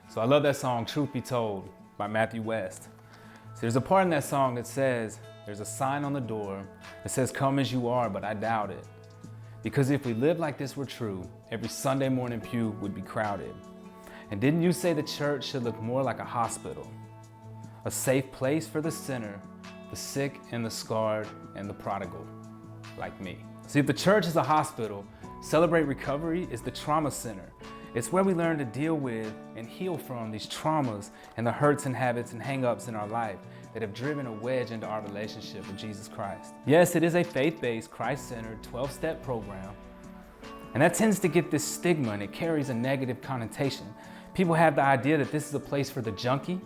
So I love that song, Truth Be Told, by Matthew West. So there's a part in that song that says, there's a sign on the door that says, come as you are, but I doubt it. Because if we lived like this were true, every Sunday morning pew would be crowded. And didn't you say the church should look more like a hospital? A safe place for the sinner, the sick and the scarred and the prodigal, like me. See, if the church is a hospital, Celebrate Recovery is the trauma center. It's where we learn to deal with and heal from these traumas and the hurts and habits and hang-ups in our life that have driven a wedge into our relationship with Jesus Christ. Yes, it is a faith-based, Christ-centered 12-step program, and that tends to get this stigma and it carries a negative connotation. People have the idea that this is a place for the junkie,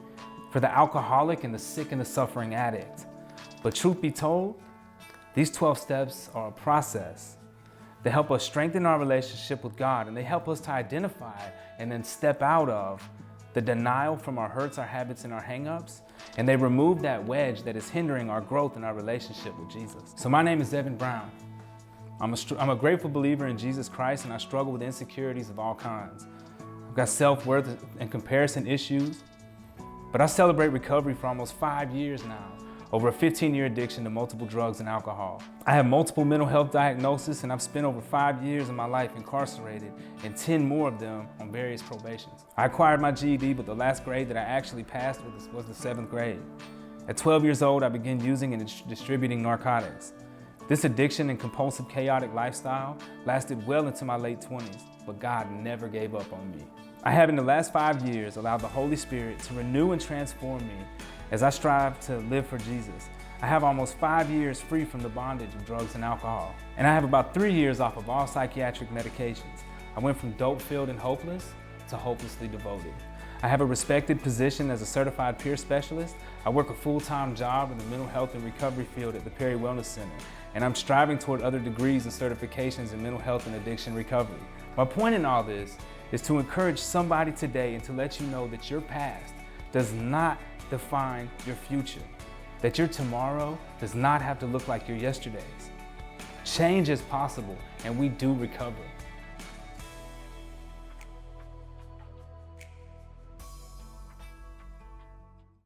for the alcoholic and the sick and the suffering addict. But truth be told, these 12 steps are a process. They help us strengthen our relationship with God, and they help us to identify and then step out of the denial from our hurts, our habits, and our hang-ups, and they remove that wedge that is hindering our growth in our relationship with Jesus. So my name is Evan Brown. I'm a grateful believer in Jesus Christ, and I struggle with insecurities of all kinds. I've got self-worth and comparison issues, but I celebrate recovery for almost 5 years now, over a 15-year addiction to multiple drugs and alcohol. I have multiple mental health diagnoses, and I've spent over 5 years of my life incarcerated and 10 more of them on various probations. I acquired my GED, but the last grade that I actually passed was the 7th grade. At 12 years old, I began using and distributing narcotics. This addiction and compulsive, chaotic lifestyle lasted well into my late 20s, but God never gave up on me. I have in the last 5 years allowed the Holy Spirit to renew and transform me as I strive to live for Jesus. I have almost 5 years free from the bondage of drugs and alcohol. And I have about 3 years off of all psychiatric medications. I went from dope-filled and hopeless to hopelessly devoted. I have a respected position as a certified peer specialist. I work a full-time job in the mental health and recovery field at the Perry Wellness Center. And I'm striving toward other degrees and certifications in mental health and addiction recovery. My point in all this is to encourage somebody today and to let you know that your past does not define your future, that your tomorrow does not have to look like your yesterdays. Change is possible, and we do recover.